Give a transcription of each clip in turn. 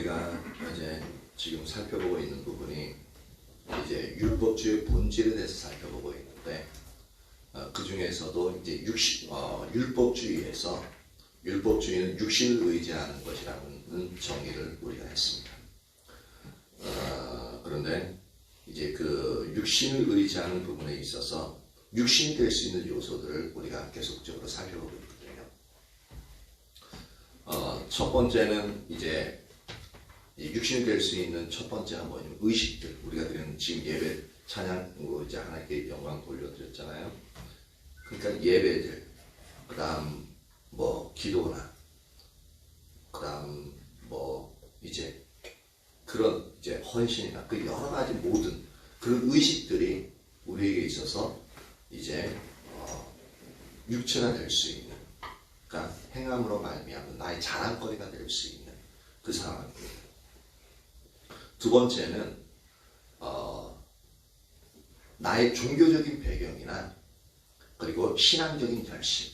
우리가 이제 지금 살펴보고 있는 부분이 이제 율법주의 본질에 대해서 살펴보고 있는데, 그 중에서도 이제 율법주의는 육신을 의지하는 것이라는 정의를 우리가 했습니다. 그런데 이제 그 육신을 의지하는 부분에 있어서 육신이 될 수 있는 요소들을 우리가 계속적으로 살펴보고 있거든요. 첫 번째는 이제 육신이 될 수 있는 첫 번째가 뭐냐면 의식들. 우리가 드리는 지금 예배 찬양으로 이제 하나님께 영광 돌려드렸잖아요. 그러니까 예배들, 그 다음 뭐 기도나, 그 다음 뭐 이제 그런 이제 헌신이나 그 여러 가지 모든 그런 의식들이 우리에게 있어서 이제 육체가 될 수 있는, 그러니까 행함으로 말미암은 나의 자랑거리가 될 수 있는 그 상황입니다. 두 번째는 나의 종교적인 배경이나 그리고 신앙적인 열심,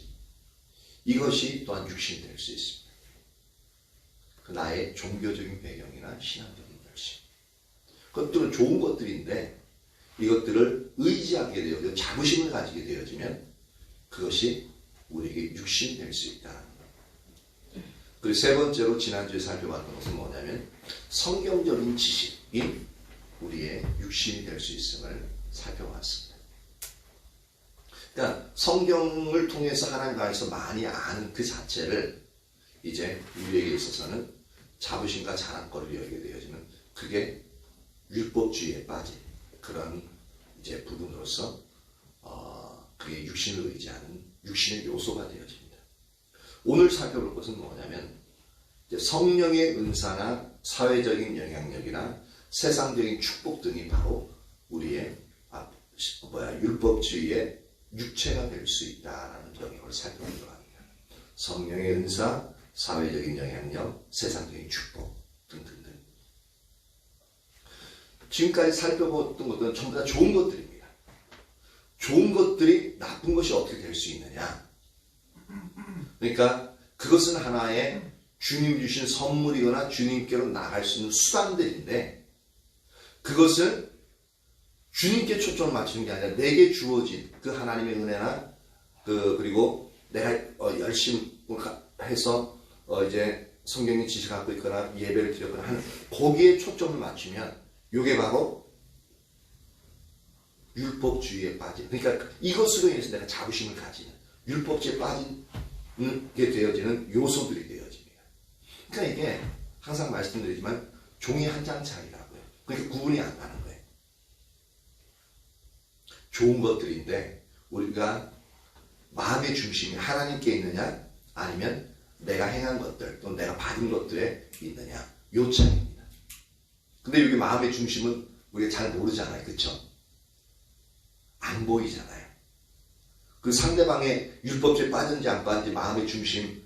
이것이 또한 육신이 될 수 있습니다. 그 나의 종교적인 배경이나 신앙적인 열심, 그것들은 좋은 것들인데 이것들을 의지하게 되어져 자부심을 가지게 되어지면 그것이 우리에게 육신이 될 수 있다는 것. 그리고 세 번째로 지난주에 살펴봤던 것은 뭐냐면 성경적인 지식이 우리의 육신이 될 수 있음을 살펴봤습니다. 그러니까 성경을 통해서 하나님 안에서 많이 아는 그 자체를 이제 우리에게 있어서는 자부심과 자랑거리를 여기게 되어지면 그게 율법주의에 빠진 그런 이제 부분으로서 그게 육신을 의지하는 육신의 요소가 되어집니다. 오늘 살펴볼 것은 뭐냐면 이제 성령의 은사나 사회적인 영향력이나 세상적인 축복 등이 바로 우리의 율법주의의 육체가 될 수 있다라는 영역을 살펴보도록 합니다. 성령의 은사, 사회적인 영향력, 세상적인 축복 등등등. 지금까지 살펴봤던 것들은 전부 다 좋은 것들입니다. 좋은 것들이 나쁜 것이 어떻게 될 수 있느냐? 그러니까 그것은 하나의 주님 주신 선물이거나 주님께로 나갈 수 있는 수단들인데, 그것은 주님께 초점을 맞추는 게 아니라 내게 주어진 그 하나님의 은혜나 그리고 내가 열심히 해서 이제 성경의 지식을 갖고 있거나 예배를 드렸거나 하는 거기에 초점을 맞추면 이게 바로 율법주의에 빠진, 그러니까 이것으로 인해서 내가 자부심을 가지는 율법주의에 빠지게 되어지는 요소들이 되어집니다. 그러니까 이게 항상 말씀드리지만 종이 한 장 차이라고요. 그러니까 구분이 안 가는 거예요. 좋은 것들인데 우리가 마음의 중심이 하나님께 있느냐 아니면 내가 행한 것들 또는 내가 받은 것들에 있느냐, 요 차이입니다. 근데 여기 마음의 중심은 우리가 잘 모르잖아요. 그렇죠? 안 보이잖아요. 그 상대방의 율법주의에 빠졌는지 안 빠졌는지 마음의 중심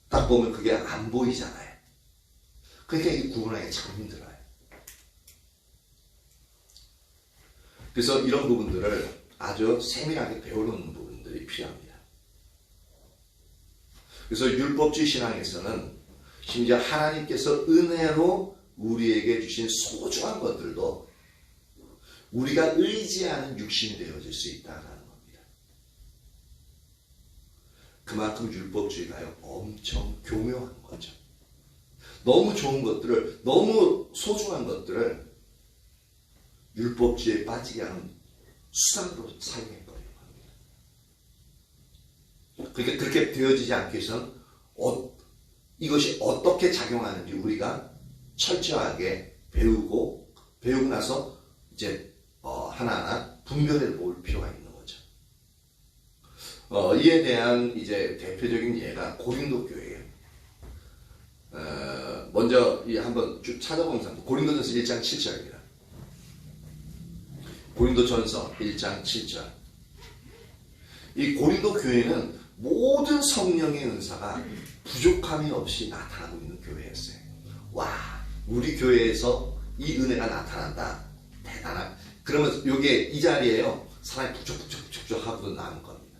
딱 보면 그게 안 보이잖아요. 그러니까 이 구분하기가 참 힘들어요. 그래서 이런 부분들을 아주 세밀하게 배워놓는 부분들이 필요합니다. 그래서 율법주의 신앙에서는 심지어 하나님께서 은혜로 우리에게 주신 소중한 것들도 우리가 의지하는 육신이 되어질 수 있다는 겁니다. 그만큼 율법주의가요 엄청 교묘한 거죠. 너무 좋은 것들을, 너무 소중한 것들을 율법주의에 빠지게 하는 수단으로 사용해버리는 겁니다. 그러니까 그렇게 되어지지 않기 위해서는 이것이 어떻게 작용하는지 우리가 철저하게 배우고 나서 이제 하나하나 분별해 볼 필요가 있는 거죠. 이에 대한 이제 대표적인 예가 고린도 교회예요. 먼저 한번 쭉 찾아보면서 고린도전서 1장 7절입니다. 고린도전서 1장 7절. 이 고린도 교회는 모든 성령의 은사가 부족함이 없이 나타나고 있는 교회였어요. 와, 우리 교회에서 이 은혜가 나타난다. 대단한. 그러면 이게 이 자리에요. 사람이 북적북적 하고 나는 겁니다.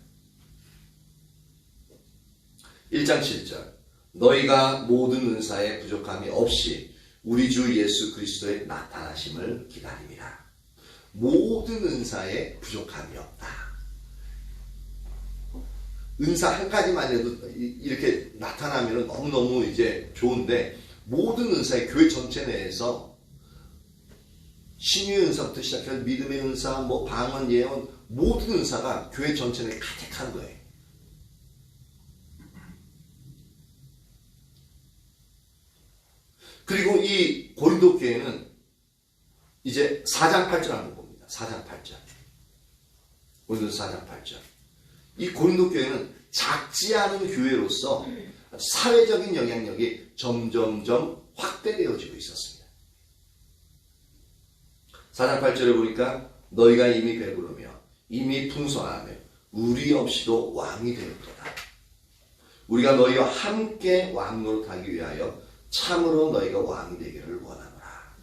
1장 7절. 너희가 모든 은사에 부족함이 없이 우리 주 예수 그리스도의 나타나심을 기다립니다. 모든 은사에 부족함이 없다. 은사 한 가지만 해도 이렇게 나타나면 너무너무 이제 좋은데, 모든 은사의 교회 전체 내에서 신유의 은사부터 시작해서 믿음의 은사, 뭐 방언, 예언, 모든 은사가 교회 전체 내에 가득한 거예요. 그리고 이 고린도 교회는 이제 4장 8절 한번 봅니다. 4장 8절. 고린도 4장 8절. 이 고린도 교회는 작지 않은 교회로서 사회적인 영향력이 점점점 확대되어지고 있었습니다. 4장 8절에 보니까 너희가 이미 배부르며 이미 풍성하며 우리 없이도 왕이 되었도다. 우리가 너희와 함께 왕노릇하기 위하여 참으로 너희가 왕이 되기를 원하노라.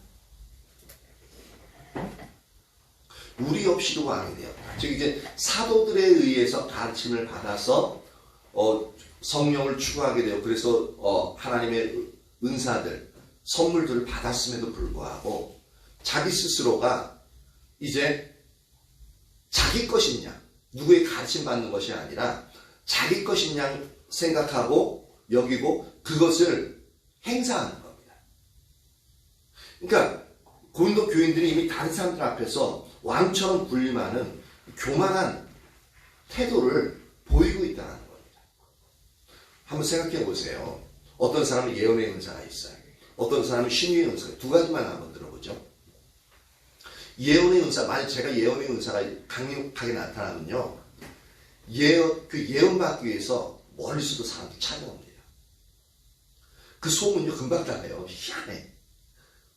우리 없이도 왕이 되었다. 즉 이제 사도들에 의해서 가르침을 받아서 성령을 추구하게 되어, 그래서 하나님의 은사들, 선물들을 받았음에도 불구하고 자기 스스로가 이제 자기 것이냐, 누구의 가르침 받는 것이 아니라 자기 것이냐 생각하고 여기고 그것을 행사하는 겁니다. 그러니까 고린도 교인들이 이미 다른 사람들 앞에서 왕처럼 군림하는 교만한 태도를 보이고 있다는 겁니다. 한번 생각해 보세요. 어떤 사람은 예언의 은사가 있어요. 어떤 사람은 신유의 은사가, 두 가지만 한번 들어보죠. 예언의 은사, 만약 제가 예언의 은사가 강력하게 나타나면요, 그 예언 받기 위해서 멀리서도 사람들이 찾아옵니다. 그 소문요 금방 나가요. 희한해.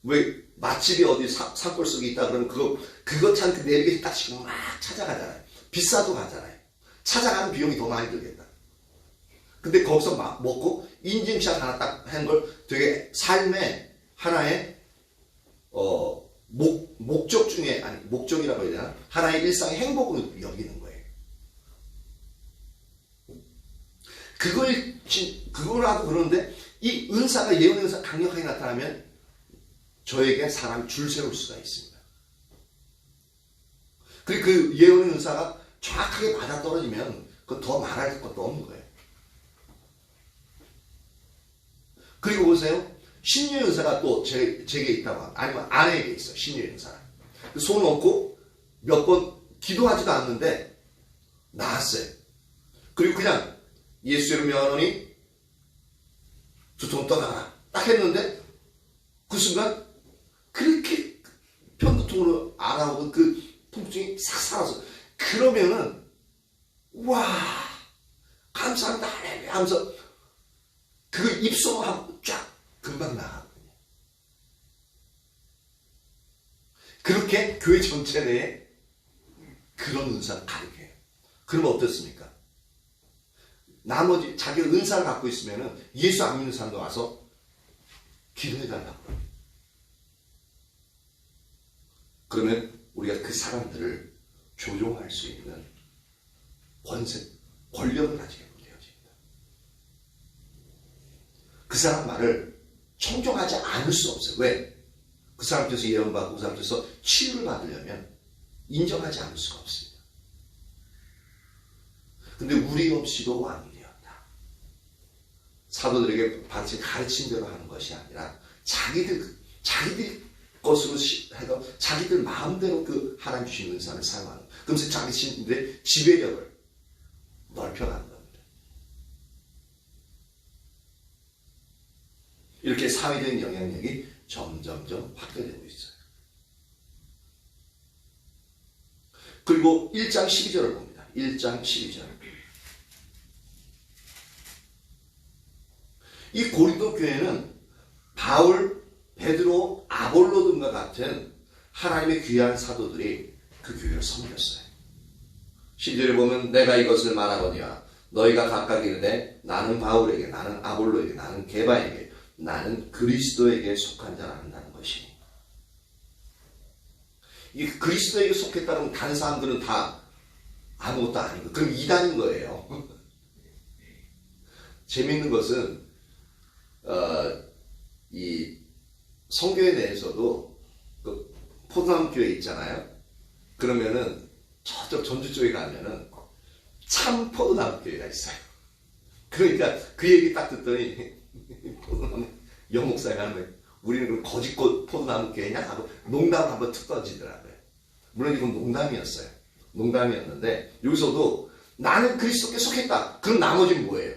왜 맛집이 어디 산골 속에 있다 그러면 그거 참 그 내리게 딱 치고 막 찾아가잖아요. 비싸도 가잖아요. 찾아가는 비용이 더 많이 들겠다. 근데 거기서 막 먹고 인증샷 하나 딱 한 걸 되게 삶의 하나의 목적 중에, 아니 목적이라고 해야 되나, 하나의 일상의 행복으로 여기는 거예요. 그거라도 그러는데 이 은사가, 예언의 은사 강력하게 나타나면 저에게 사람이 줄 세울 수가 있습니다. 그리고 그 예언의 은사가 정확하게 맞아떨어지면 그건 더 말할 것도 없는 거예요. 그리고 보세요. 신유의 은사가 또 제게 있다고, 아니면 아내에게 있어요. 신유의 은사가. 손 얹고 몇 번 기도하지도 않는데 나았어요. 그리고 그냥 예수 이름 명하노니 두통 떠나라 딱 했는데 그 순간 그렇게 편두통으로 알아오던 그 통증이 싹 사라져. 그러면은 와 감사합니다 하면서 그 입소문 쫙 금방 나가거든요. 그렇게 교회 전체 내에 그런 은사를 가르쳐요. 그러면 어떻습니까? 나머지 자기가 은사를 갖고 있으면 예수 안 믿는 사람도 와서 기도해달라고. 그러면 우리가 그 사람들을 조종할 수 있는 권력을 가지게 되어집니다. 그 사람 말을 청종하지 않을 수 없어요. 왜? 그 사람께서 예언받고 그 사람께서 치유를 받으려면 인정하지 않을 수가 없습니다. 근데 우리 없이도 왕이 되었다. 사도들에게 반드시 가르친 대로 하는 것이 아니라 자기들 것으로 해서 자기들 마음대로 그 하나님 주신 은사를 사용하는, 그러면서 자기 신들의 지배력을 넓혀가는 겁니다. 이렇게 사회적인 영향력이 점점점 확대되고 있어요. 그리고 1장 12절을 봅니다. 1장 12절. 이 고린도 교회는 바울, 베드로, 아볼로 등과 같은 하나님의 귀한 사도들이 그 교회를 섬겼어요. 12절에 보면 내가 이것을 말하거니와 너희가 각각 이르되 나는 바울에게, 나는 아볼로에게, 나는 게바에게, 나는 그리스도에게 속한 자라 한다는 것이니. 이 그리스도에게 속했다는 다른 사람들은 다 아무것도 아니고 그럼 이단인 거예요. 재밌는 것은 이 성교회 내에서도 그 포도나무 교회 있잖아요. 그러면은 저쪽 전주 쪽에 가면은 참 포도나무 교회가 있어요. 그러니까 그 얘기 딱 듣더니 포도나무 여목사가 하는 거예요. 우리는 그럼 거짓꽃 포도나무 교회냐 하고 농담을 한번 툭 던지더라고요. 물론 이건 농담이었어요. 농담이었는데 여기서도 나는 그리스도께 속했다. 그럼 나머지는 뭐예요?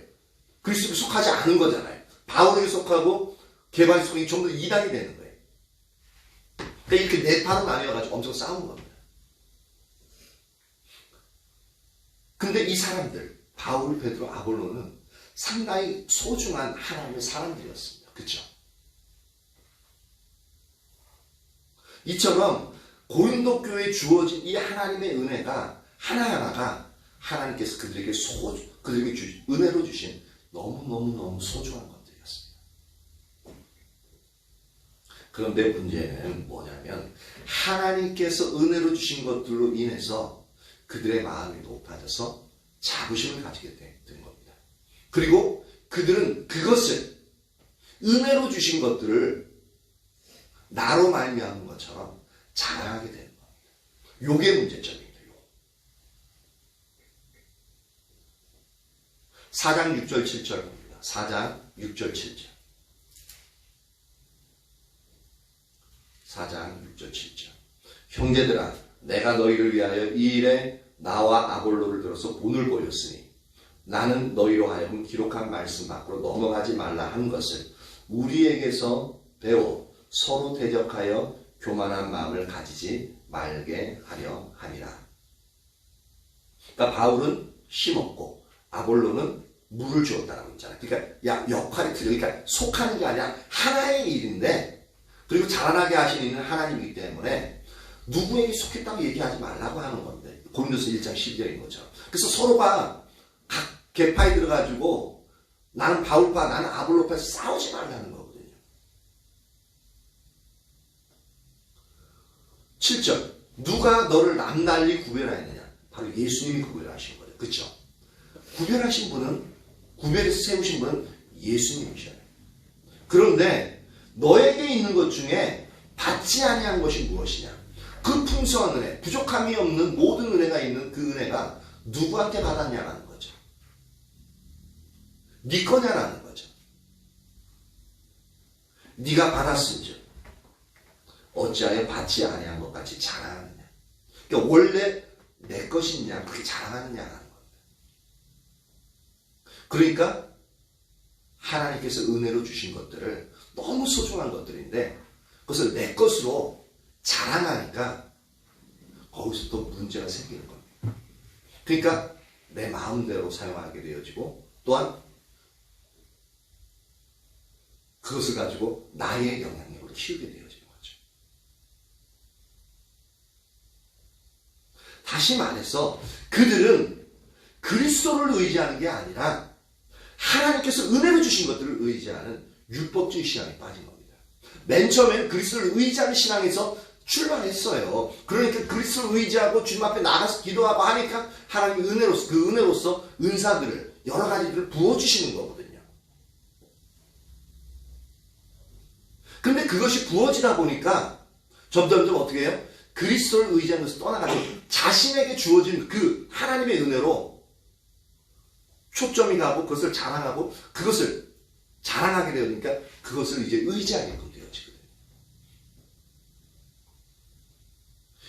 그리스도께 속하지 않은 거잖아요. 바울에게 속하고 개발에 속이 전부 다 이단이 되는 거예요. 그러니까 이렇게 네 파로 나뉘어가지고 엄청 싸운 겁니다. 근데 이 사람들 바울, 베드로, 아볼로는 상당히 소중한 하나님의 사람들이었습니다. 그렇죠? 이처럼 고린도 교회에 주어진 이 하나님의 은혜가 하나하나가 하나님께서 그들에게 은혜로 주신 너무너무 소중한 것들이었습니다. 그런데 문제는 뭐냐면 하나님께서 은혜로 주신 것들로 인해서 그들의 마음이 높아져서 자부심을 가지게 된 겁니다. 그리고 그들은 그것을 은혜로 주신 것들을 나로 말미암은 것처럼 자랑하게 되는 겁니다. 요게 문제점입니다. 4장 6절 7절 봅니다. 4장 6절 7절 4장 6절 7절 형제들아 내가 너희를 위하여 이 일에 나와 아볼로를 들어서 본을 보였으니 나는 너희로 하여금 기록한 말씀 밖으로 넘어가지 말라 한 것을 우리에게서 배워 서로 대적하여 교만한 마음을 가지지 말게 하려 함이라. 그러니까 바울은 심었고 아볼로는 물을 주었다라고 했잖아요. 그러니까 역할이 틀려. 그러니까 속하는 게 아니라 하나의 일인데 그리고 자라나게 하시는 하나님이기 때문에 누구에게 속했다고 얘기하지 말라고 하는 건데 고린도서 1장 12절인 것처럼. 그래서 서로가 각 계파에 들어가지고 나는 바울파 나는 아볼로파에서 싸우지 말라는 거거든요. 7절 누가 너를 남달리 구별하였느냐. 바로 예수님이 구별하신 거예요. 그렇죠? 구별하신 분은 구별해서 세우신 분은 예수님이셔요. 그런데 너에게 있는 것 중에 받지 아니한 것이 무엇이냐. 그 풍성한 은혜, 부족함이 없는 모든 은혜가 있는 그 은혜가 누구한테 받았냐라는 거죠. 네 거냐라는 거죠. 네가 받았은즉 어찌하여 받지 아니한 것 같이 자랑하느냐. 그러니까 원래 내 것이냐 그렇게 자랑하느냐라는 겁니다. 그러니까 하나님께서 은혜로 주신 것들을 너무 소중한 것들인데 그것을 내 것으로 자랑하니까 거기서 또 문제가 생기는 겁니다. 그러니까 내 마음대로 사용하게 되어지고 또한 그것을 가지고 나의 영향력을 키우게 되어지는 거죠. 다시 말해서 그들은 그리스도를 의지하는 게 아니라 하나님께서 은혜로 주신 것들을 의지하는 율법주의 신앙에 빠진 겁니다. 맨 처음에는 그리스도를 의지하는 신앙에서 출발했어요. 그러니까 그리스도를 의지하고 주님 앞에 나가서 기도하고 하니까 하나님이 은혜로서 그 은혜로서 은사들을 여러 가지들을 부어주시는 거거든요. 근데 그것이 부어지다 보니까 점점점 어떻게 해요? 그리스도를 의지하는 것을 떠나가지고 자신에게 주어진 그 하나님의 은혜로 초점이 가고 그것을 자랑하고 그것을 자랑하게 되니까 그것을 이제 의지하게끔 되어지거든요.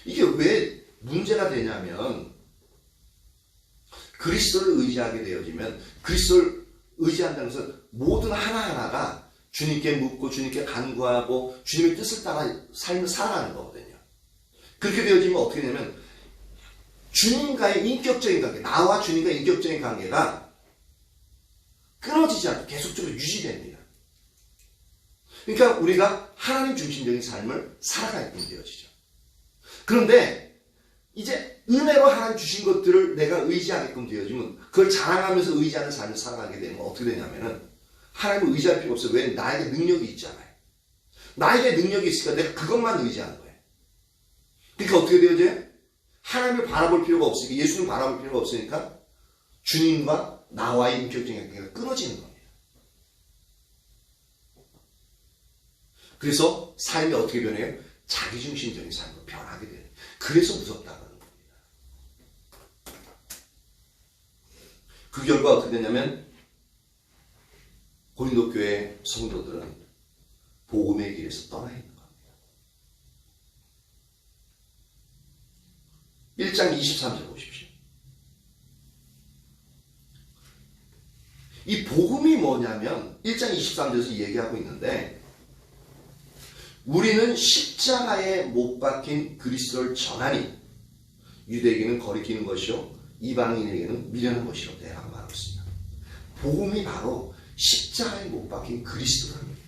이게 왜 문제가 되냐면 그리스도를 의지하게 되어지면 그리스도를 의지한다는 것은 모든 하나하나가 주님께 묻고 주님께 간구하고 주님의 뜻을 따라 삶을 살아가는 거거든요. 그렇게 되어지면 어떻게 되냐면 주님과의 인격적인 관계, 나와 주님과의 인격적인 관계가 끊어지지 않고 계속적으로 유지됩니다. 그러니까 우리가 하나님 중심적인 삶을 살아가게끔 되어지죠. 그런데 이제 은혜로 하나님 주신 것들을 내가 의지하게끔 되어지면 그걸 자랑하면서 의지하는 삶을 살아가게 되면 어떻게 되냐면은 하나님을 의지할 필요가 없어요. 왜? 나에게 능력이 있잖아요. 나에게 능력이 있으니까 내가 그것만 의지하는 거예요. 그러니까 어떻게 되어져요? 하나님을 바라볼 필요가 없으니까 예수님을 바라볼 필요가 없으니까 주님과 나와의 인격적인 관계가 끊어지는 겁니다. 그래서 삶이 어떻게 변해요? 자기중심적인 삶으로 변하게 돼요. 그래서 무섭다는 겁니다. 그 결과 어떻게 되냐면 고린도 교회 성도들은 복음의 길에서 떠나 있는 겁니다. 1장 23절 보십시오. 이 복음이 뭐냐면 1장 23절에서 얘기하고 있는데 우리는 십자가에 못 박힌 그리스도를 전하니 유대인은 거리끼는 것이요 이방인에게는 미련한 것이라고 내가 말하고 있습니다. 복음이 바로 십자가에 못 박힌 그리스도라는 겁니다.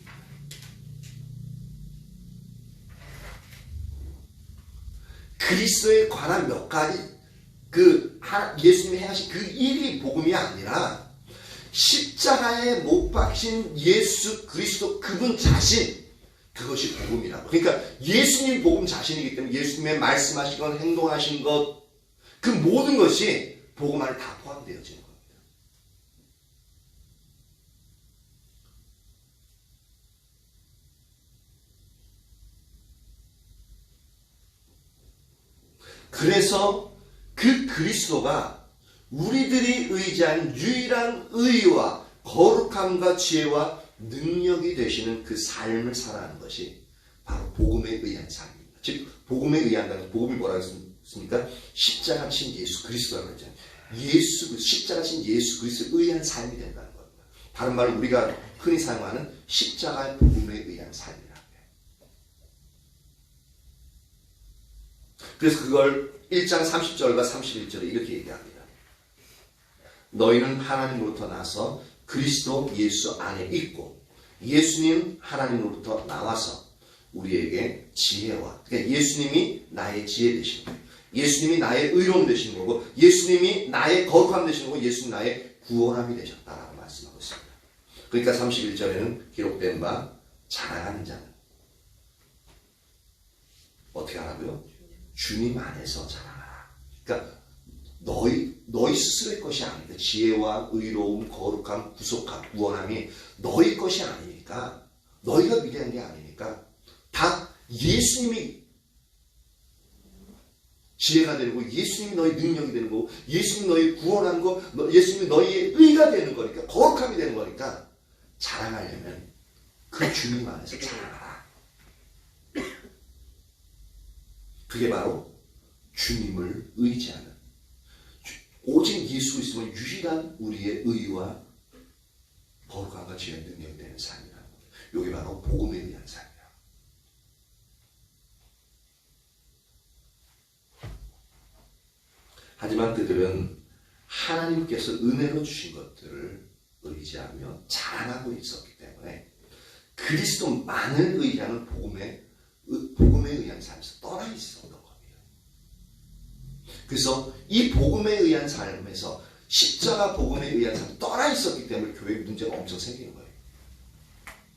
그리스도에 관한 몇 가지 예수님이 행하신 그 일이 복음이 아니라 십자가에 못 박힌 예수 그리스도 그분 자신, 그것이 복음이라고. 그러니까 예수님 복음 자신이기 때문에 예수님의 말씀하신 것, 행동하신 것, 그 모든 것이 복음 안에 다 포함되어지는 겁니다. 그래서 그 그리스도가 우리들이 의지하는 유일한 의와 거룩함과 지혜와 능력이 되시는 그 삶을 살아가는 것이 바로 복음에 의한 삶입니다. 즉 복음에 의한다는 복음이 뭐라고 했습니까? 십자가 친 예수 그리스도라고 했잖아요. 십자가 친 예수 그리스도에 의한 삶이 된다는 겁니다. 다른 말로 우리가 흔히 사용하는 십자가의 복음에 의한 삶이라고 해요. 그래서 그걸 1장 30절과 31절에 이렇게 얘기합니다. 너희는 하나님으로부터 나서 그리스도 예수 안에 있고 예수님 하나님으로부터 나와서 우리에게 지혜와, 그러니까 예수님이 나의 지혜 되시는 거예요. 예수님이 나의 의로움 되시는 거고 예수님이 나의 거룩함 되시는 거고 예수님 나의 구원함이 되셨다라고 말씀하고 있습니다. 그러니까 31절에는 기록된 바 자랑하는 자는 어떻게 하라고요? 주님 안에서 자랑하라. 그러니까 너희 스스로의 것이 아니니까 지혜와 의로움, 거룩함, 구속함, 구원함이 너희 것이 아니니까 너희가 위대한 게 아니니까 다 예수님이 지혜가 되는 거, 예수님이 너희 능력이 되는 거, 예수님이 너희 구원한 거, 예수님이 너희의 의가 되는 거니까 거룩함이 되는 거니까 자랑하려면 그 주님 안에서 자랑하라. 그게 바로 주님을 의지하는 오직 예수 그리스도는 유일한 우리의 의와 거룩함과 지혜와 능력이 되는 삶이라는 거예요. 이게 바로 복음에 의한 삶이에요. 하지만 그들은 하나님께서 은혜로 주신 것들을 의지하며 자랑하고 있었기 때문에 그리스도만을 의지하는 복음에 의한 삶에서 떠나 있었던 겁니다. 그래서 이 복음에 의한 삶에서 십자가 복음에 의한 삶에 떠나 있었기 때문에 교회에 문제가 엄청 생기는 거예요.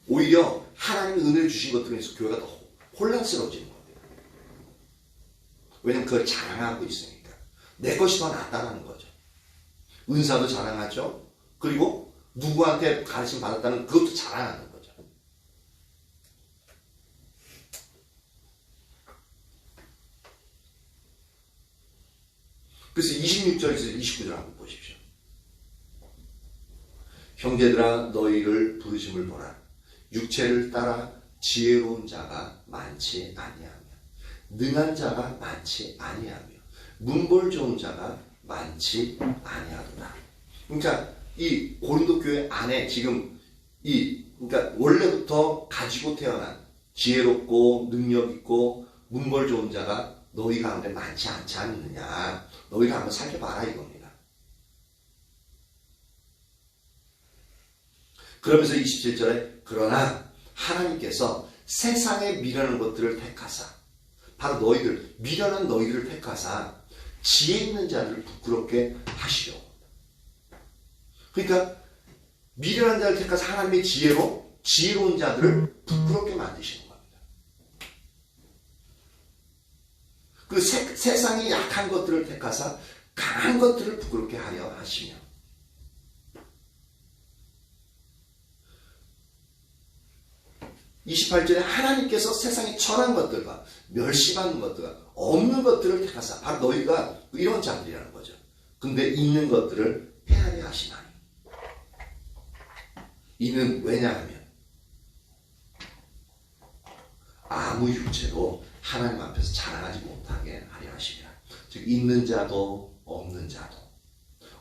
오히려 하나님의 은혜를 주신 것들로 인해서 교회가 더 혼란스러워지는 겁니다. 왜냐하면 그걸 자랑하고 있으니까. 내 것이 더 낫다는 거죠. 은사도 자랑하죠. 그리고 누구한테 가르침 받았다는 그것도 자랑하는 거죠. 그래서 26절에서 29절 한번 보십시오. 형제들아 너희를 부르심을 보라. 육체를 따라 지혜로운 자가 많지 아니하며 능한 자가 많지 아니하며 문벌 좋은 자가 많지 아니하도다. 그러니까 이 고린도 교회 안에 지금 그러니까 원래부터 가지고 태어난 지혜롭고 능력 있고 문벌 좋은 자가 너희 가운데 많지 않지 않느냐. 너희가 한번 살펴봐라 이겁니다. 그러면서 27절에 그러나 하나님께서 세상에 미련한 것들을 택하사 바로 미련한 너희들을 택하사 지혜 있는 자를 부끄럽게 하시려. 그러니까 미련한 자를 택하사 하나님의 지혜로운 자들을 부끄럽게 만드시는 겁니다. 그 세상이 약한 것들을 택하사 강한 것들을 부끄럽게 하려 하시며 28절에 하나님께서 세상에 천한 것들과 멸시받는 것들과 없는 것들을 택하사 바로 너희가 이런 자들이라는 거죠. 근데 있는 것들을 헤아려 하시나니. 이는 왜냐하면 아무 육체도 하나님 앞에서 자랑하지 못하게 하려 하시니라. 즉 있는 자도 없는 자도.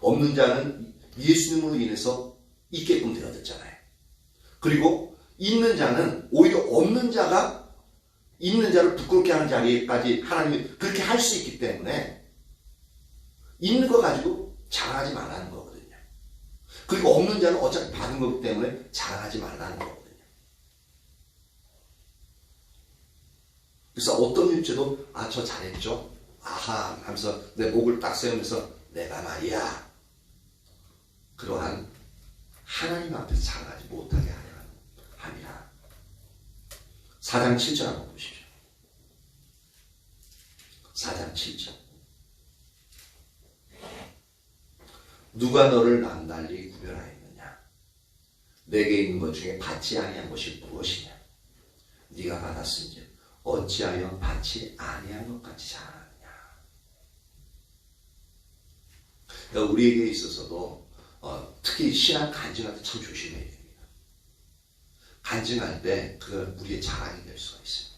없는 자는 예수님으로 인해서 있게끔 되어졌잖아요. 그리고 있는 자는 오히려 없는 자가 있는 자를 부끄럽게 하는 자리까지 하나님이 그렇게 할 수 있기 때문에 있는 거 가지고 자랑하지 말라는 거거든요. 그리고 없는 자는 어차피 받은 거기 때문에 자랑하지 말라는 거거든요. 그래서 어떤 육체도 저 잘했죠? 아하 하면서 내 목을 딱 세우면서 내가 말이야 그러한 하나님 앞에서 자랑하지 못하게 하리라. 4장 7절 한번 보십시오. 4장 7절. 누가 너를 남달리 구별하였느냐? 내게 있는 것 중에 받지 아니한 것이 무엇이냐? 네가 받았은즉 어찌하여 받지 아니한 것 같이 자랑하느냐? 그러니까 우리에게 있어서도 특히 신앙 간증할 때 참 조심해야 됩니다. 간증할 때 그건 우리의 자랑이 될 수가 있습니다.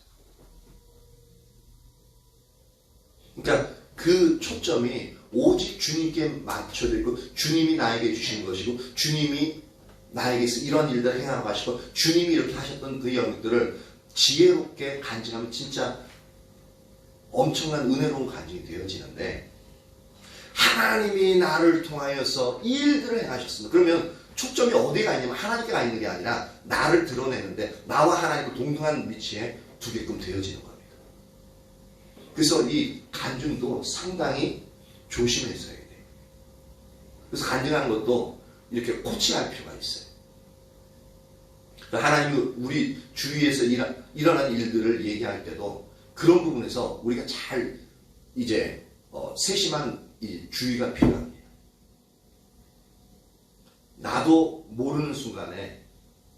그러니까 그 초점이 오직 주님께 맞춰져 있고 주님이 나에게 주신 것이고 주님이 나에게서 이런 일들을 행하고 하시고 주님이 이렇게 하셨던 그 영역들을 지혜롭게 간증하면 진짜 엄청난 은혜로운 간증이 되어지는데 하나님이 나를 통하여서 이 일들을 행하셨습니다. 그러면 초점이 어디에 가 있냐면 하나님께 가 있는 게 아니라 나를 드러내는데 나와 하나님과 동등한 위치에 두게끔 되어지는 겁니다. 그래서 이 간증도 상당히 조심해서 해야 돼요. 그래서 간증하는 것도 이렇게 코치할 필요가 있어요. 하나님이 우리 주위에서 일어난 일들을 얘기할 때도 그런 부분에서 우리가 잘 이제 세심한 이 주의가 필요합니다. 나도 모르는 순간에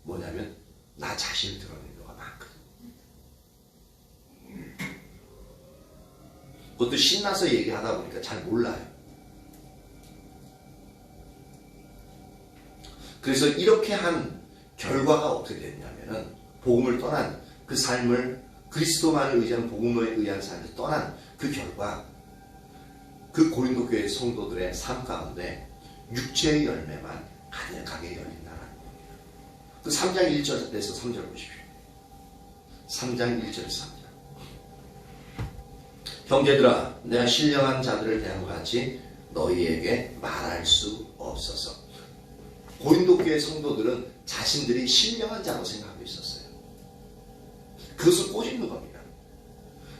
뭐냐면 나 자신을 드러내는 경우가 많거든요. 그것도 신나서 얘기하다 보니까 잘 몰라요. 그래서 이렇게 한 결과가 어떻게 됐냐면은 복음을 떠난 그 삶을 그리스도만을 의지하는 복음에 의한 삶을 떠난 그 결과 그 고린도 교회 성도들의 삶 가운데 육체의 열매만 가득하게 열린다라는 겁니다. 그 3장 1절에서 3절 보십시오. 3장 1절에서 3절. 형제들아 내가 신령한 자들을 대한 것 같이 너희에게 말할 수 없어서. 고린도 교회 성도들은 자신들이 신령한 자라고 생각하고 있었어요. 그것을 꼬집는 겁니다.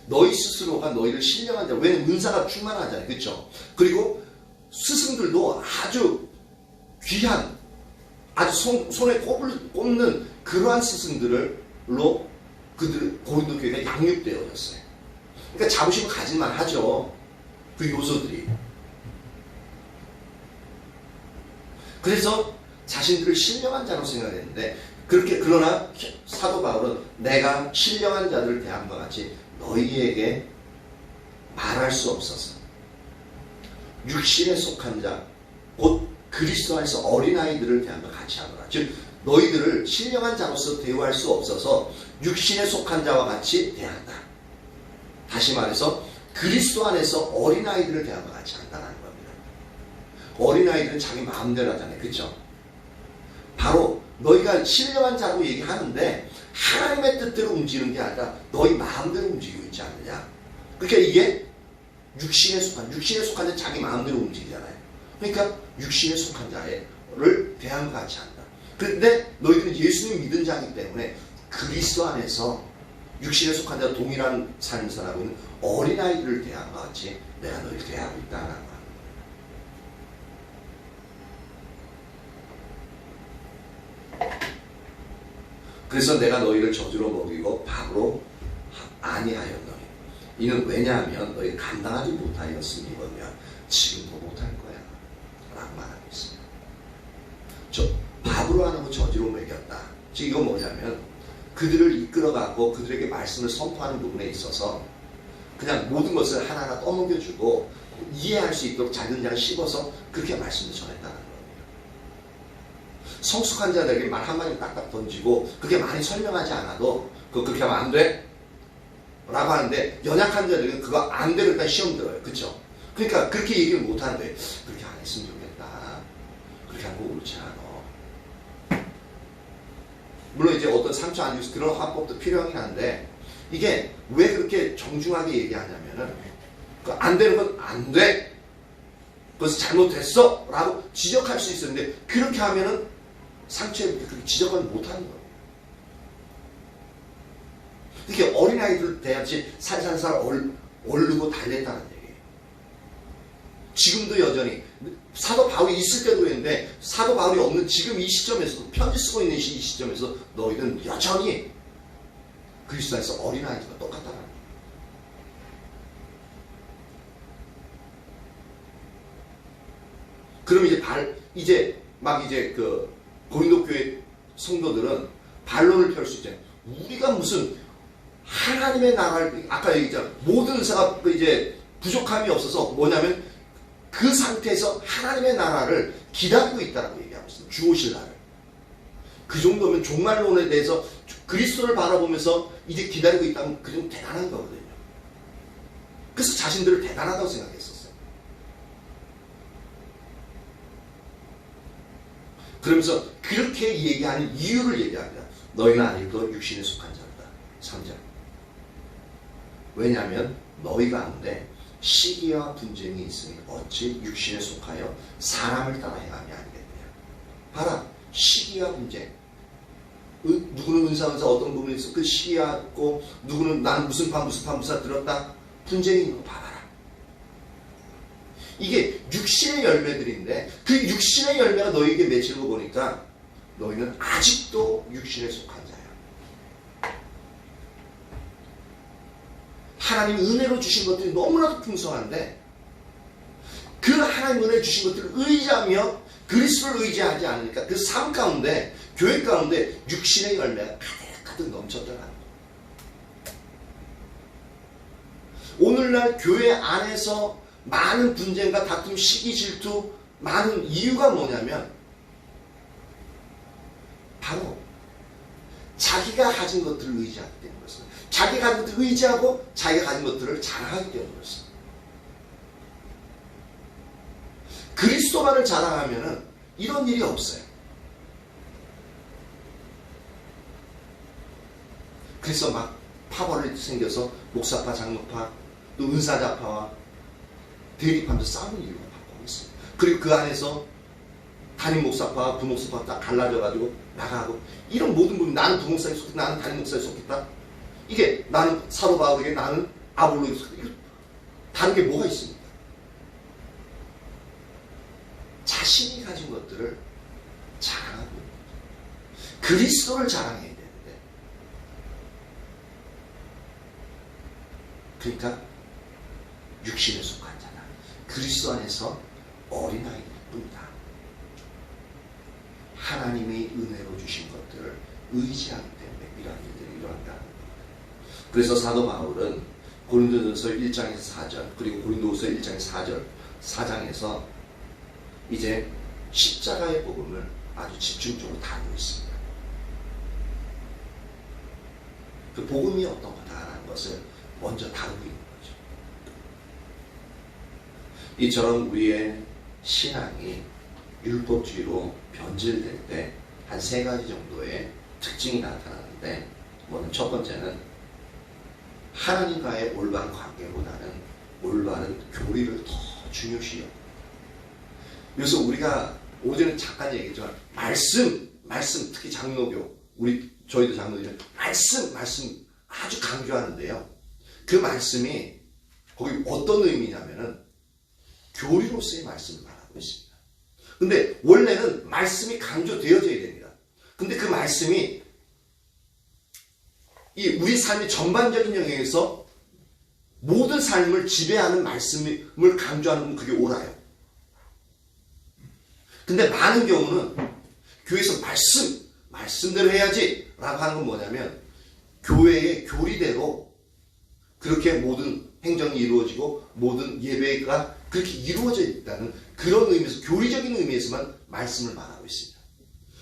너희 스스로가 너희를 신령한 자, 왜냐면 은사가 충만하잖아요. 그렇죠? 그리고 스승들도 아주 귀한, 아주 손에 꼽는 그러한 스승들로 그들 고린도 교회가 양육되어졌어요. 그러니까 자부심을 가질만 하죠. 그 요소들이. 그래서 자신들을 신령한 자로 생각했는데 그러나 사도 바울은 내가 신령한 자들을 대한 것 같이 너희에게 말할 수 없어서 육신에 속한 자 곧 그리스도 안에서 어린아이들을 대한 것 같이 하노라. 즉 너희들을 신령한 자로서 대우할 수 없어서 육신에 속한 자와 같이 대한다. 다시 말해서 그리스도 안에서 어린아이들을 대한 것 같이 한다는 겁니다. 어린아이들은 자기 마음대로 하잖아요. 그렇죠? 바로 너희가 신령한 자로 얘기하는데 하나님의 뜻대로 움직이는 게 아니라 너희 마음대로 움직이고 있지 않느냐. 그러니까 이게 육신에 속한 자 자기 마음대로 움직이잖아요. 그러니까 육신에 속한 자를 대한 것 같이 한다. 그런데 너희들은 예수님 믿은 자이기 때문에 그리스도 안에서 육신에 속한 자와 동일한 삶을 살아가고 있는 어린아이들을 대한 것 같이 내가 너희를 대하고 있다는 거야. 그래서 내가 너희를 저주로 먹이고 밥으로 아니하였노니 이는 왜냐하면 너희 감당하지 못하였음이거니와 지금도 못할 거야 라고 말하고 있습니다. 밥으로 하는 거 저주로 먹였다. 즉 이건 뭐냐면 그들을 이끌어가고 그들에게 말씀을 선포하는 부분에 있어서 그냥 모든 것을 하나하나 떠넘겨주고 이해할 수 있도록 작은 장을 씹어서 그렇게 말씀을 전했다는 거예요. 성숙한 자들에게 말 한마디 딱딱 던지고 그렇게 많이 설명하지 않아도 그렇게 하면 안 돼? 라고 하는데 연약한 자들은 그거 안 되고 일단 시험 들어요. 그쵸? 그러니까 그렇게 얘기를 못 하는데 그렇게 안 했으면 좋겠다. 그렇게 하는 거 옳지 않아. 물론 이제 어떤 상처 안 주서 그런 화법도 필요하긴 한데 이게 왜 그렇게 정중하게 얘기하냐면은 안 되는 건 안 돼. 그것이 잘못됐어. 라고 지적할 수 있었는데 그렇게 하면은 상처에 그렇게 지적을 못하는 거예요. 이렇게 어린아이들 대하지 살살살 얼르고 달랬다는 얘기예요. 지금도 여전히 사도 바울이 있을 때도 그랬는데 사도 바울이 없는 지금 이 시점에서도 편지 쓰고 있는 이 시점에서 너희는 여전히 그리스도 안에서 어린아이들과 똑같다는 거예요. 그럼 이제 그 고린도 교회 성도들은 반론을 펼 수 있잖아요. 우리가 무슨 하나님의 나라를 아까 얘기했잖아. 모든 은사가 이제 부족함이 없어서 뭐냐면 그 상태에서 하나님의 나라를 기다리고 있다라고 얘기하고 있습니다. 주 오실 날을. 그 정도면 종말론에 대해서 그리스도를 바라보면서 이제 기다리고 있다면 그 정도 대단한 거거든요. 그래서 자신들을 대단하다고 생각했었어요. 그러면서 그렇게 얘기하는 이유를 얘기합니다. 너희는 아직도 육신에 속한 자다. 3절. 왜냐하면 너희 가운데 시기와 분쟁이 있으니 어찌 육신에 속하여 사람을 따라 행함이 아니겠느냐. 봐라. 시기와 분쟁. 누구는 은사 어떤 부분에 있어 그 시기하고 누구는 나는 무슨 파 들었다. 분쟁이 있는 거 봐봐라. 이게 육신의 열매들인데 그 육신의 열매가 너희에게 맺히는 거 보니까 너희는 아직도 육신에 속한 자야. 하나님 은혜로 주신 것들이 너무나도 풍성한데 그 하나님 은혜 주신 것들을 의지하며 그리스도를 의지하지 않으니까 그 삶 가운데 교회 가운데 육신의 열매가 가득가득 넘쳤더라는 거예요. 오늘날 교회 안에서 많은 분쟁과 다툼, 시기, 질투 많은 이유가 뭐냐면 바로 자기가 가진 것들을 의지하기 때문에 그렇습니다. 자기가 가진 것들을 의지하고 자기가 가진 것들을 자랑하기 때문에 그렇습니다. 그리스도만을 자랑하면 이런 일이 없어요. 그래서 막 파벌이 생겨서 목사파, 장로파, 또 은사자파와 대립하면서 싸우는 이유가 바꾸고 있어요. 그리고 그 안에서 담임 목사파, 부목사파 딱 갈라져가지고 나가고 이런 모든 부분 나는 부목사에 속했다, 나는 담임 목사에 속했다. 이게 나는 사도 바울에게 나는 아볼로에 속했다. 다른 게 뭐가 있습니까? 자신이 가진 것들을 자랑하고 그리스도를 자랑해야 되는데 그러니까 육신에 속한 자나 그리스도 안에서 어린아이일 뿐이다. 하나님의 은혜로 주신 것들을 의지하기 때문에 이러한 일들이 일어난다는 겁니다. 그래서 사도 바울은 고린도전서 1장에서 4절 그리고 고린도후서 1장에서 4장에서 이제 십자가의 복음을 아주 집중적으로 다루고 있습니다. 그 복음이 어떤 거다라는 것을 먼저 다루고 있는 거죠. 이처럼 우리의 신앙이 율법주의로 변질될 때 한 3가지 정도의 특징이 나타나는데 뭐는 첫 번째는 하나님과의 올바른 관계보다는 올바른 교리를 더 중요시 여깁니다. 그래서 우리가 오전에 잠깐 얘기했지만 말씀 특히 장로교 저희도 장로들은 말씀 아주 강조하는데요. 그 말씀이 거기 어떤 의미냐면은 교리로서의 말씀을 말하고 있습니다. 근데 원래는 말씀이 강조되어져야 됩니다. 근데 그 말씀이 이 우리 삶의 전반적인 영역에서 모든 삶을 지배하는 말씀을 강조하는 건 그게 옳아요. 근데 많은 경우는 교회에서 말씀대로 해야지 라고 하는 건 뭐냐면 교회의 교리대로 그렇게 모든 행정이 이루어지고 모든 예배가 그렇게 이루어져 있다는 그런 의미에서, 교리적인 의미에서만 말씀을 말하고 있습니다.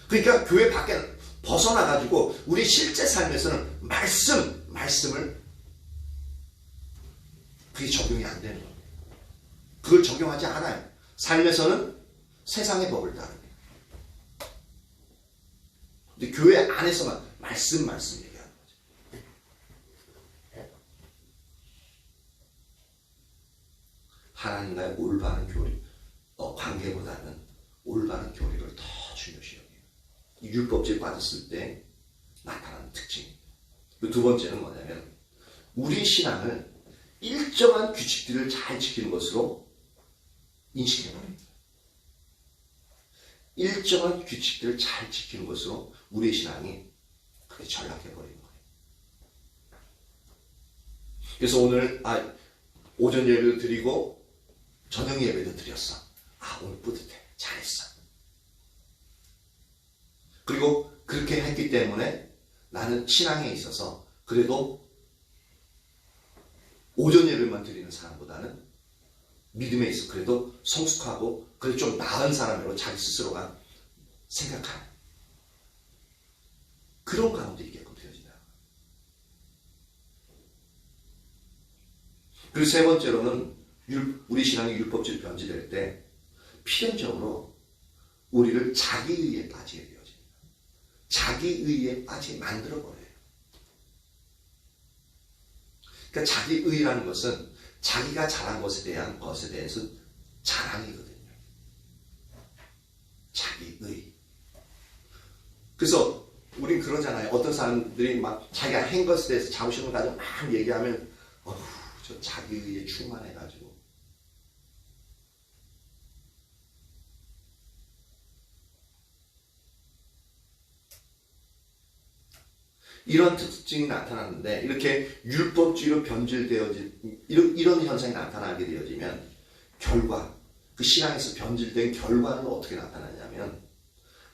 그러니까 교회 밖에 벗어나가지고 우리 실제 삶에서는 말씀을 그게 적용이 안 되는 겁니다. 그걸 적용하지 않아요. 삶에서는 세상의 법을 따릅니다. 근데 교회 안에서만 말씀 얘기하는 거죠. 하나님과의 올바른 교리, 관계보다는 올바른 교리를 더 중요시 여겨요. 율법주의에 빠졌을 때 나타나는 특징입니다. 두 번째는 뭐냐면 우리 신앙을 일정한 규칙들을 잘 지키는 것으로 인식해버립니다. 일정한 규칙들을 잘 지키는 것으로 우리의 신앙이 그렇게 전락해버리는 거예요. 그래서 오늘 오전 예배도 드리고 저녁 예배도 드렸어. 오늘 뿌듯해. 잘했어. 그리고 그렇게 했기 때문에 나는 신앙에 있어서 그래도 오전 예배만 드리는 사람보다는 믿음에 있어 그래도 성숙하고 그래도 좀 나은 사람으로 자기 스스로가 생각하는 그런 가운데 있게끔 되어진다. 그리고 세 번째로는 우리 신앙이 율법주의 변질될 때 필연적으로 우리를 자기의에 빠지게 되어집니다. 자기의에 빠지게 만들어버려요. 그러니까 자기의라는 것은 자기가 잘한 것에 대해서 자랑이거든요. 자기의. 그래서 우린 그러잖아요. 어떤 사람들이 막 자기가 한 것에 대해서 자부심을 가지고 막 얘기하면 저 자기의에 충만해가지고 이런 특징이 나타났는데 이렇게 율법주의로 변질되어진 이런 현상이 나타나게 되어지면 결과, 그 신앙에서 변질된 결과는 어떻게 나타나냐면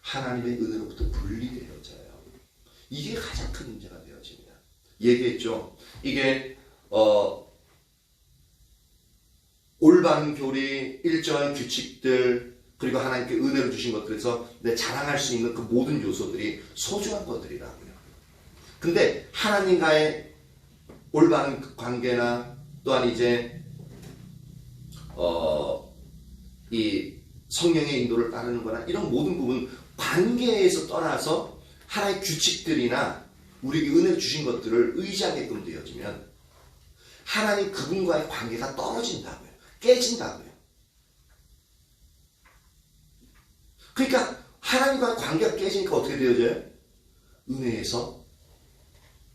하나님의 은혜로부터 분리되어져요. 이게 가장 큰 문제가 되어집니다. 얘기했죠. 이게 올바른 교리, 일정한 규칙들, 그리고 하나님께 은혜로 주신 것들에서 내 자랑할 수 있는 그 모든 요소들이 소중한 것들이라고요. 근데 하나님과의 올바른 관계나 또한 이제 이 성령의 인도를 따르는 거나 이런 모든 부분 관계에서 떠나서 하나의 규칙들이나 우리에게 은혜 주신 것들을 의지하게끔 되어지면 하나님 그분과의 관계가 떨어진다고요. 깨진다고요. 그러니까 하나님과의 관계가 깨지니까 어떻게 되어져요? 은혜에서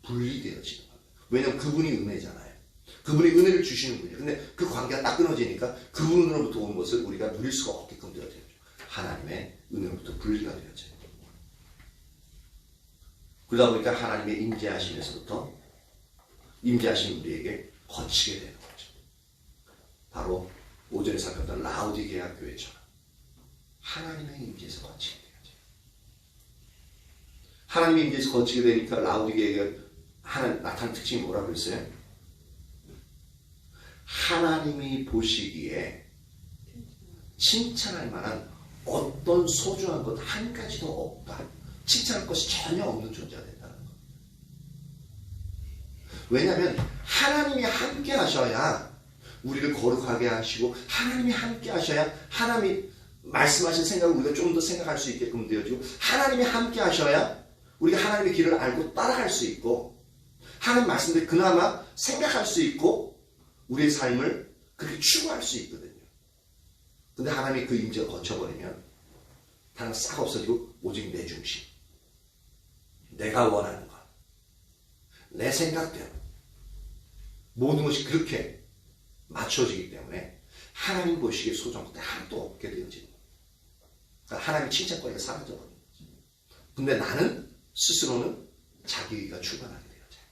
분리되어지는 거예요. 왜냐하면 그분이 은혜잖아요. 그분이 은혜를 주시는 분이에요. 근데 그 관계가 딱 끊어지니까 그분으로부터 온 것을 우리가 누릴 수가 없게끔 되어져요. 하나님의 은혜로부터 분리가 되어져요. 그러다 보니까 하나님의 임재하심에서부터 임재하신 우리에게 거치게 되는 거죠. 바로 오전에 살폈던 라우디게아 교회처럼 하나님의 임재에서 거치게 되어져요. 하나님의 임재에서 거치게 되니까 라우디게아가 하나님 나타난 특징이 뭐라고 그랬어요? 하나님이 보시기에 칭찬할 만한 어떤 소중한 것 한 가지도 없다. 칭찬할 것이 전혀 없는 존재가 된다는 것. 왜냐하면 하나님이 함께 하셔야 우리를 거룩하게 하시고 하나님이 함께 하셔야 하나님이 말씀하신 생각을 우리가 좀 더 생각할 수 있게끔 되어지고 하나님이 함께 하셔야 우리가 하나님의 길을 알고 따라갈 수 있고 하나님 말씀대로 그나마 생각할 수 있고 우리의 삶을 그렇게 추구할 수 있거든요. 근데 하나님이 그 임재가 거쳐버리면 다른 싹 없어지고 오직 내 중심, 내가 원하는 것, 내 생각대로 모든 것이 그렇게 맞춰지기 때문에 하나님 보시기에 소중한 것들이 하나도 없게 되어지는 거예요. 그러니까 하나님의 칭찬거리가 사라져버리는 거죠. 근데 나는 스스로는 자기가 출발하게 되어져요.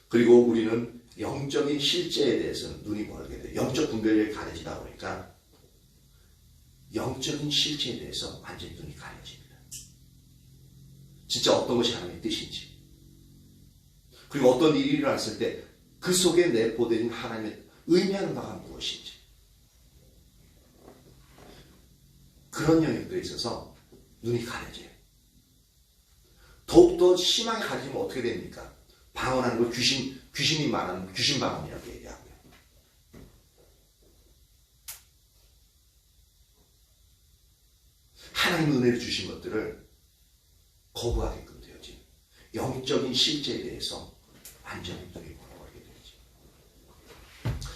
그리고 우리는 영적인 실제에 대해서는 눈이 멀게 돼요. 영적 분별력이 가려지다 보니까 영적인 실제에 대해서 완전히 눈이 가려집니다. 진짜 어떤 것이 하나님의 뜻인지, 그리고 어떤 일이 일어났을 때 그 속에 내포된 하나님의 의미하는 바가 무엇인지, 그런 영역들에 있어서 눈이 가려져요. 더욱더 심하게 가려지면 어떻게 됩니까? 방언하는 걸 귀신이 말하는 귀신 방언이라고 얘기하고요. 하나님 은혜를 주신 것들을 거부하게끔 되어진 영적인 실제에 대해서 완전히 눈이 멀어버리게 되죠.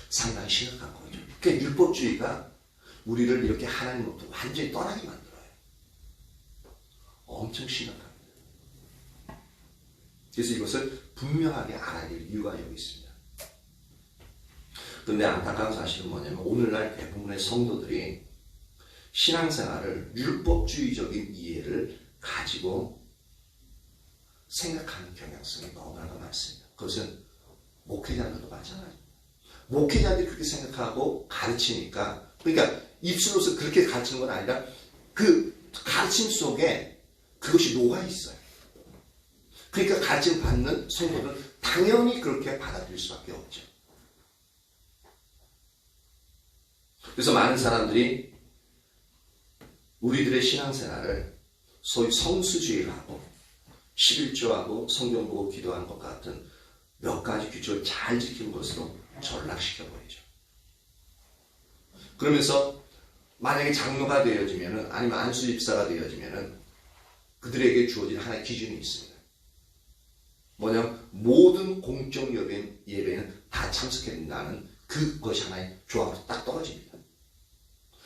상당히 심각한 거죠. 그러니까 율법주의가 우리를 이렇게 하나님으로부터 완전히 떠나게 만들어요. 엄청 심각합니다. 그래서 이것을 분명하게 알아야 될 이유가 여기 있습니다. 그런데 안타까운 사실은 뭐냐면 오늘날 대부분의 성도들이 신앙생활을 율법주의적인 이해를 가지고 생각하는 경향성이 너무나 많습니다. 그것은 목회자들도 마찬가지입니다. 목회자들이 그렇게 생각하고 가르치니까, 그러니까 입술로서 그렇게 가르치는 건 아니라 그 가르침 속에 그것이 녹아 있어요. 그러니까 가르침 받는 성도들은 당연히 그렇게 받아들일 수밖에 없죠. 그래서 많은 사람들이 우리들의 신앙생활을 소위 성수주의를 하고 11조하고 성경 보고 기도하는 것 같은 몇 가지 규칙을 잘 지키는 것으로 전락시켜버리죠. 그러면서 만약에 장로가 되어지면은, 아니면 안수집사가 되어지면은 그들에게 주어진 하나의 기준이 있습니다. 뭐냐면 모든 공적 예배는 다 참석해야 된다는 그것이 하나의 조항으로 딱 떨어집니다.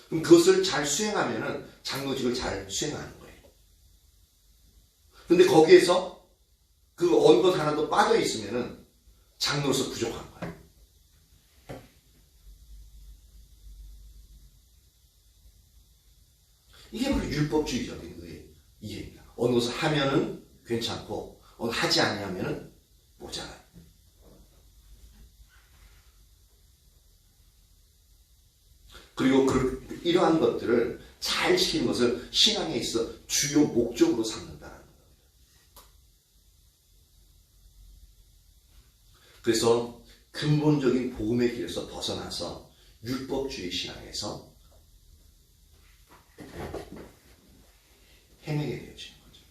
그럼 그것을 잘 수행하면은 장로직을 잘 수행하는 거예요. 근데 거기에서 그 어느 것 하나도 빠져 있으면은 장로로서 부족한 거예요. 이게 바로 율법주의적인 이해입니다. 어느 것을 하면은 괜찮고 하지 않으면은 모자라요. 그리고 이러한 것들을 잘 지키는 것을 신앙에 있어 주요 목적으로 삼는다는 겁니다. 그래서 근본적인 복음의 길에서 벗어나서 율법주의 신앙에서 헤매게 되어지는 거죠.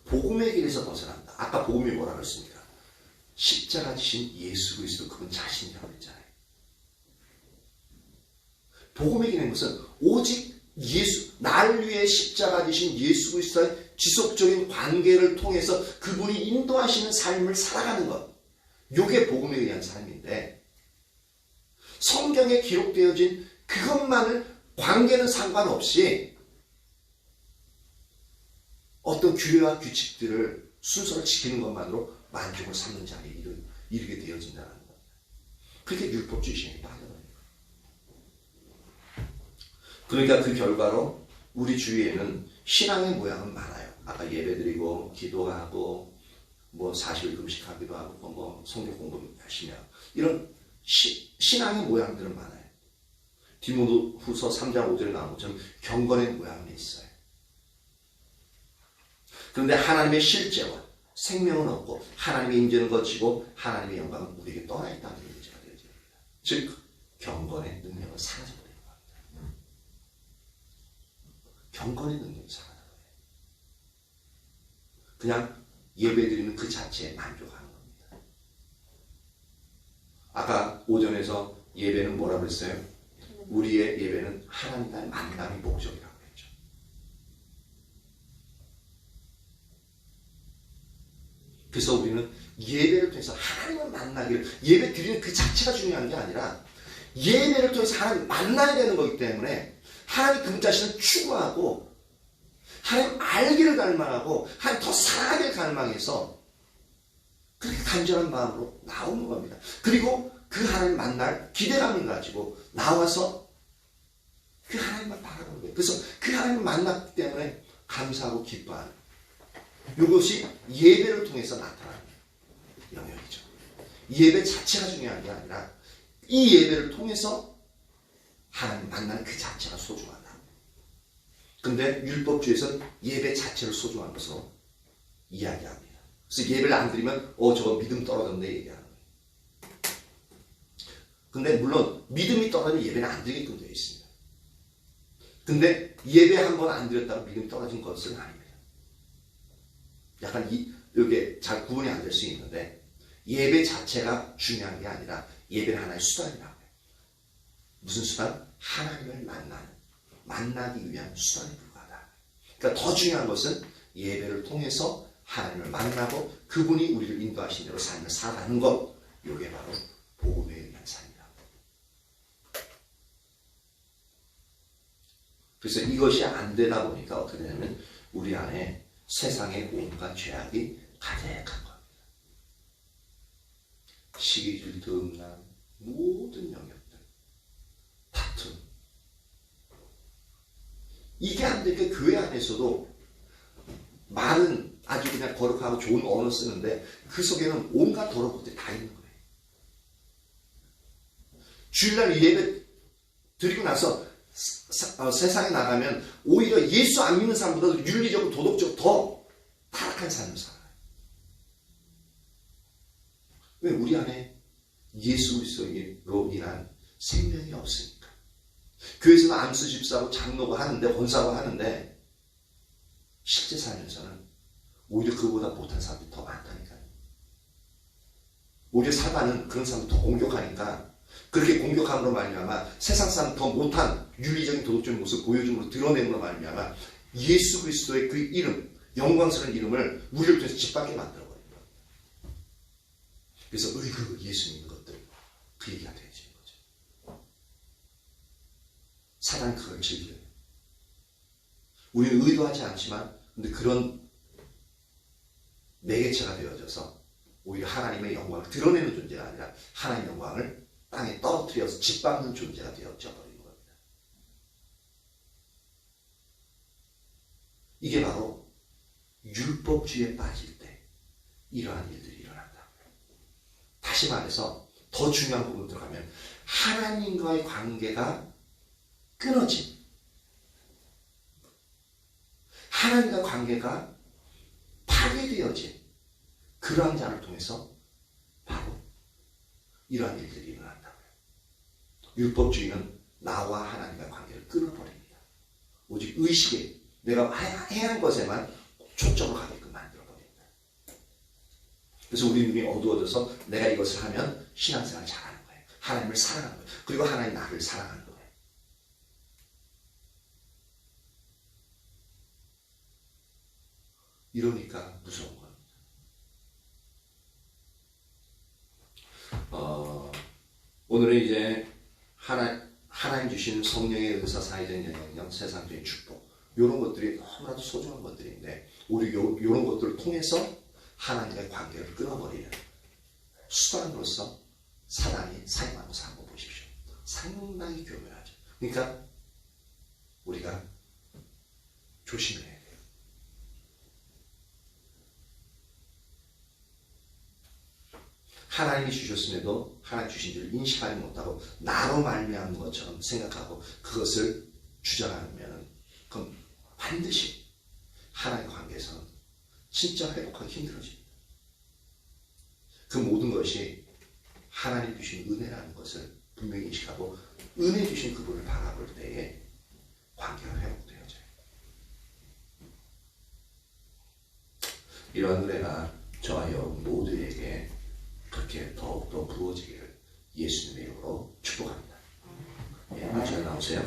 복음의 길에서 벗어난다. 아까 복음이 뭐라고 했습니까? 십자가 지신 예수 그리스도 그분 자신이라고 했잖아요. 복음의 길인 것은 오직 나를 위해 십자가 지신 예수 그리스도의 지속적인 관계를 통해서 그분이 인도하시는 삶을 살아가는 것. 이게 복음에 의한 삶인데, 성경에 기록되어진 그것만을 관계는 상관없이 어떤 규례와 규칙들을 순서를 지키는 것만으로 만족을 삼는 자리에 이르게 되어진다는 겁니다. 그게 율법주의 신앙이 빠져버려요. 그러니까 그 결과로 우리 주위에는 신앙의 모양은 많아요. 아까 예배드리고 기도하고 뭐 40일 금식하기도 하고 뭐 성경 공부 열심히 하고 이런 신앙의 모양들은 많아요. 디모데후서 3장 5절에 나온 것처럼 경건의 모양은 있어요. 그런데 하나님의 실제와 생명은 없고 하나님의 임재는 거치고 하나님의 영광은 우리에게 떠나 있다는 문제가 되어집니다. 즉 경건의 능력은 사라져버립니다. 경건의 능력이 사라져요. 그냥 예배드리는 그 자체에 만족하는 겁니다. 아까 오전에서 예배는 뭐라고 그랬어요? 우리의 예배는 하나님과의 만남이 목적이라고 했죠. 그래서 우리는 예배를 통해서 하나님을 만나기를, 예배 드리는 그 자체가 중요한 게 아니라 예배를 통해서 하나님 만나야 되는 거기 때문에 하나님 그 자신을 추구하고 하나님 알기를 갈망하고 하나님 더 사랑하기를 갈망해서 그렇게 간절한 마음으로 나오는 겁니다. 그리고 그 하나님 만날 기대감을 가지고 나와서 그 하나님만 바라보는 거예요. 그래서 그 하나님을 만났기 때문에 감사하고 기뻐하는, 이것이 예배를 통해서 나타나는 영역이죠. 예배 자체가 중요한 게 아니라 이 예배를 통해서 하나님 만나는 그 자체가 소중하다. 근데 율법주의에서는 예배 자체를 소중한 것으로 이야기합니다. 그래서 예배를 안 드리면 저거 믿음 떨어졌네 얘기하는 거예요. 근데 물론 믿음이 떨어지면 예배는 안 드리게끔 되어 있습니다. 근데 예배 한 번 안 드렸다고 믿음이 떨어진 것은 아닙니다. 약간 이게 잘 구분이 안 될 수 있는데 예배 자체가 중요한 게 아니라 예배는 하나의 수단이라고 해요. 무슨 수단? 하나님을 만나기 위한 수단에 불과하다. 그러니까 더 중요한 것은 예배를 통해서 하나님을 만나고 그분이 우리를 인도하신 대로 삶을 살아가는 것. 이게 바로 복음에 의한 삶이다. 그래서 이것이 안 되다 보니까 어떻게 되냐면 우리 안에 세상의 온갖 죄악이 가득한 겁니다. 시기, 질투, 음란, 모든 영역들, 다툼. 이게 안 되니까 교회 안에서도 말은 아주 그냥 거룩하고 좋은 언어 쓰는데 그 속에는 온갖 더러운 것들이 다 있는 거예요. 주일날 예배 드리고 나서 세상에 나가면 오히려 예수 안 믿는 사람보다 윤리적으로 도덕적으로 더 타락한 삶을 살아요. 왜? 우리 안에 예수 그리스도로 인한 생명이 없으니까. 교회에서는 안수 집사로 장로고 하는데 권사고 하는데 실제 살면서는 오히려 그보다 못한 사람들이 더 많다니까요. 오히려 사단은 그런 사람을 더 공격하니까 그렇게 공격함으로 말미암아 세상 사람 더 못한 윤리적인 도덕적인 모습을 보여줌으로 드러내므로 말미암아 예수 그리스도의 그 이름, 영광스러운 이름을 우리를 통해서 짓밟게 만들어버린 거예요. 그래서 예수 믿는 것들 그 얘기가 되어지는 거죠. 사단은 그걸 즐겨요. 우리는 의도하지 않지만 근데 그런 매개체가 되어져서 오히려 하나님의 영광을 드러내는 존재가 아니라 하나님의 영광을 땅에 떨어뜨려서 짓밟는 존재가 되어져 버리는 겁니다. 이게 바로 율법주의에 빠질 때 이러한 일들이 일어난다. 다시 말해서 더 중요한 부분으로 들어가면 하나님과의 관계가 끊어진, 하나님과 관계가 파괴되어진 그러한 자를 통해서 바로 이러한 일들이 일어난다고요. 율법주의는 나와 하나님과의 관계를 끊어버립니다. 오직 의식에 내가 해야 할 것에만 초점을 가게끔 만들어버립니다. 그래서 우리 눈이 어두워져서 내가 이것을 하면 신앙생활을 잘하는 거예요. 하나님을 사랑하는 거예요. 그리고 하나님 나를 사랑하는 거예요. 이러니까 무서운 겁니다. 오늘은 이제 하나님 주신 성령의 은사, 사회적인 영향력, 세상적인 축복 이런 것들이 너무나도 소중한 것들인데 우리 이런 것들을 통해서 하나님과의 관계를 끊어버리는 수단으로서 사단이 사용하는 것을 한번 보십시오. 상당히 교묘하죠. 그러니까 우리가 조심해야 돼요. 하나님이 주셨음에도 하나님 주신 줄 인식하지 못하고 나로 말미암은 것처럼 생각하고 그것을 주장하면 그건 반드시 하나님과 관계에서는 진짜 회복하기 힘들어집니다. 그 모든 것이 하나님 주신 은혜라는 것을 분명히 인식하고 은혜 주신 그분을 바라볼 때에 관계가 회복되어져요. 이러한 은혜가 저와 여러분 모두에게 그렇게 더욱더 부어지기를 예수님의 이름으로 축복합니다. 예, 마지막 나오세요.